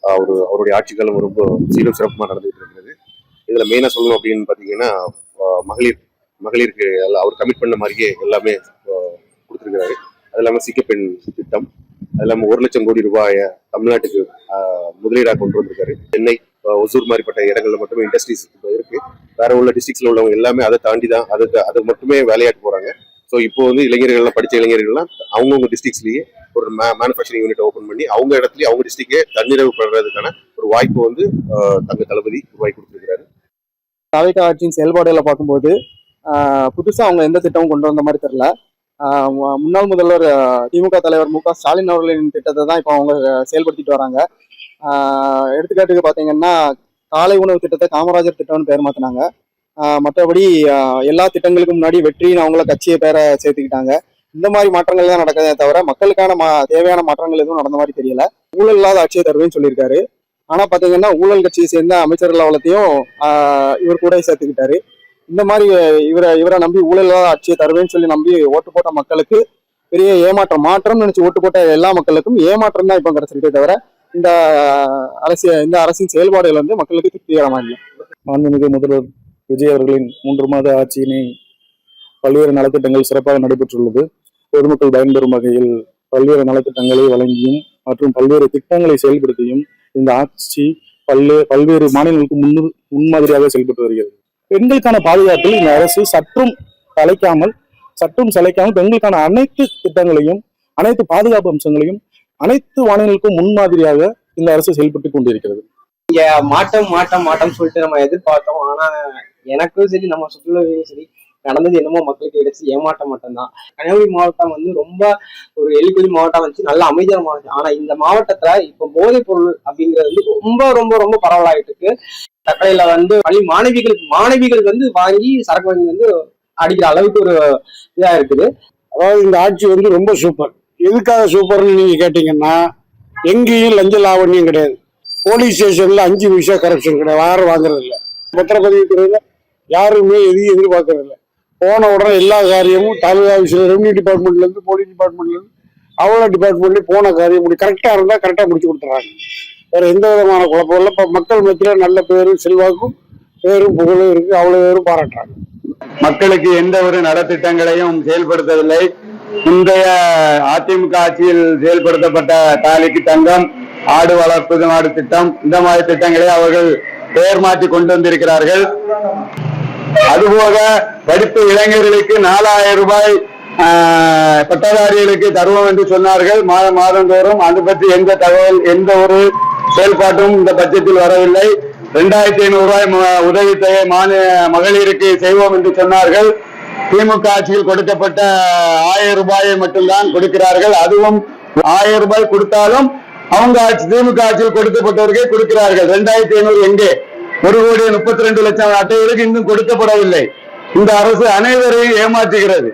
அவருடைய ஆட்சி காலம் ரொம்ப சீரும் சிறப்புமா நடந்துகிட்டு இருக்கிறது. இதுல மெயினா சொல்லணும் அப்படின்னு பாத்தீங்கன்னா மகளிருக்கு அவர் கமிட் பண்ண மாதிரியே எல்லாமே கொடுத்துருக்கிறாரு. அது இல்லாம சிக்கப்பெண் திட்டம், அது இல்லாம 1,00,000 கோடி ரூபாயை தமிழ்நாட்டுக்கு முதலீடாக கொண்டு வந்திருக்காரு. சென்னை, ஒசூர் மாதிரிப்பட்ட இடங்கள்ல மட்டுமே இண்டஸ்ட்ரீஸ் இருக்கு. வேற உள்ள டிஸ்ட்ரிக்ட்ஸ்ல உள்ளவங்க எல்லாமே அதை தாண்டி தான் அதை மட்டுமே வேலையாட்டு போறாங்க. ஸோ இப்போ இளைஞர்கள்லாம் படிச்ச இளைஞர்கள்லாம் அவங்கவுங்க டிஸ்ட்ரிக்ட்ஸ்லயே ஒரு மேனுஃபேக்சரிங் யூனிட் ஓப்பன் பண்ணி அவங்க இடத்துலயே அவங்க டிஸ்ட்ரிக்டே தன்னிறைவு பண்றதுக்கான ஒரு வாய்ப்பு தங்க தளபதி உருவாக்கி கொடுத்துருக்காரு. தாவேகா ஆட்சியின் செயல்பாடுகளை பார்க்கும்போது புதுசா அவங்க எந்த திட்டமும் கொண்டு வந்த மாதிரி தெரியல. முன்னாள் முதல்வர் திமுக தலைவர் மு க ஸ்டாலின் அவர்களின் திட்டத்தை தான் இப்போ அவங்க செயல்படுத்திட்டு வராங்க. எடுத்துக்காட்டுக்கு பார்த்தீங்கன்னா காலை உணவு திட்டத்தை காமராஜர் திட்டம்னு பேர் மாற்றினாங்க. மற்றபடி எல்லா திட்டங்களுக்கும் முன்னாடி வெற்றின்னு அவங்கள கட்சியை பேரை சேர்த்துக்கிட்டாங்க. இந்த மாதிரி மாற்றங்கள் தான் நடக்குதே தவிர மக்களுக்கான தேவையான மாற்றங்கள் எதுவும் நடந்த மாதிரி தெரியல. ஊழல் இல்லாத ஆட்சியை தருவேன்னு சொல்லியிருக்காரு. ஆனா பாத்தீங்கன்னா ஊழல் கட்சியை சேர்ந்த அமைச்சர்கள் அவ்வளத்தையும் இவர் கூட சேர்த்துக்கிட்டாரு. இந்த மாதிரி இவரை நம்பி ஊழல் இல்லாத ஆட்சியை தருவேன்னு சொல்லி நம்பி ஓட்டு போட்ட மக்களுக்கு பெரிய மாற்றம்னு நினைச்சு ஓட்டு போட்ட எல்லா மக்களுக்கும் ஏமாற்றம் தான் இப்ப கிடைச்சிருக்கே தவிர இந்த அரசின் செயல்பாடுகள் மக்களுக்கு திருப்திகரமா இல்லை. மாண்புமிகு முதல்வர் விஜய் அவர்களின் 3 மாத ஆட்சியினை பல்வேறு நலத்திட்டங்கள் சிறப்பாக நடைபெற்றுள்ளது. பொதுமக்கள் பயன்பெறும் வகையில் பல்வேறு நலத்திட்டங்களை வழங்கியும் மற்றும் பல்வேறு திட்டங்களை செயல்படுத்தியும் இந்த ஆட்சி பல்வேறு மாநிலங்களுக்கு முன்மாதிரியாக செயல்பட்டு வருகிறது. பெண்களுக்கான பாதுகாப்பில் இந்த அரசு சற்றும் சளைக்காமல் பெண்களுக்கான அனைத்து திட்டங்களையும் அனைத்து பாதுகாப்பு அம்சங்களையும் அனைத்து மாநிலங்களுக்கும் முன்மாதிரியாக இந்த அரசு செயல்பட்டு கொண்டிருக்கிறது. இங்க மாட்டம் சொல்லிட்டு நம்ம எதிர்பார்த்தோம். ஆனா எனக்கும் சரி நம்ம சுற்றுலாவையும் சரி நடந்தது என்னமோ மக்களுக்கு கிடைச்சி ஏமாற்றம் மட்டும்தான். கன்னியாகுமரி மாவட்டம் ரொம்ப ஒரு எலிக்கொலி மாவட்டம் வந்துச்சு, நல்ல அமைதியான மாவட்டம். ஆனா இந்த மாவட்டத்துல இப்ப போதைப் பொருள் அப்படிங்கிறது ரொம்ப ரொம்ப ரொம்ப பரவலாயிட்டு இருக்கு. தக்கலையில பள்ளி மாணவிகள் வாங்கி சரக்கு வாங்கி அடிக்கிற அளவுக்கு ஒரு இதா இருக்குது. அதாவது இந்த ஆட்சி ரொம்ப சூப்பர். எதுக்காக சூப்பர்னு நீங்க கேட்டீங்கன்னா, எங்கேயும் லஞ்ச லாவண்யம் கிடையாது. போலீஸ் ஸ்டேஷன்ல 5 பைசா கரப்ஷன் கிடையாது, யாரும் வாங்குறது இல்லை. பத்திரப்பதிவு துறையில யாருமே எதையும் எதிர்பார்க்கறது இல்லை. போன உடனே எல்லா காரியமும் தாலுகா ஆஃபீஸில் ரெவன்யூ டிபார்ட்மெண்ட்ல இருந்து போலீஸ் டிபார்ட்மெண்ட்ல இருந்து அவ்வளோ டிபார்ட்மெண்ட்லேயும் போன காரியம் கரெக்டாக இருந்தால் கரெக்டாக முடிச்சு கொடுத்துட்றாங்க. வேற எந்த விதமான குழப்பம் இல்லை. இப்போ மக்கள் மத்தியில் நல்ல பேரும் செல்வாக்கும் பேரும் புகழும் இருக்கு, அவ்வளோ பேரும் பாராட்டுறாங்க. மக்களுக்கு எந்த ஒரு நலத்திட்டங்களையும் செயல்படுத்தவில்லை. முந்தைய அதிமுக ஆட்சியில் செயல்படுத்தப்பட்ட தாலிக்கு தங்கம், ஆடு வளர்ப்பது நாடு திட்டம், இந்த மாதிரி திட்டங்களை அவர்கள் பெயர் மாற்றி கொண்டு வந்திருக்கிறார்கள். அதுபோக படித்த இளைஞர்களுக்கு 4,000 ரூபாய் பட்டதாரிகளுக்கு தருவோம் என்று சொன்னார்கள் மாதந்தோறும். அது பற்றி எந்த தகவல், எந்த ஒரு செயல்பாட்டும் இந்த பட்ஜெட்டில் வரவில்லை. 2,500 ரூபாய் உதவித்தொகை மகளிருக்கு செய்வோம் என்று சொன்னார்கள். திமுக ஆட்சியில் கொடுக்கப்பட்ட 1,000 ரூபாயை மட்டும்தான் கொடுக்கிறார்கள். அதுவும் 1,000 ரூபாய் கொடுத்தாலும் அவங்க திமுக ஆட்சியில் கொடுக்கப்பட்டவர்களே கொடுக்கிறார்கள். 2,500 எங்கே? 1,32,00,000 அட்டைகளுக்கு இன்னும் கொடுக்கப்படவில்லை. இந்த அரசு அனைவரையும் ஏமாற்றுகிறது.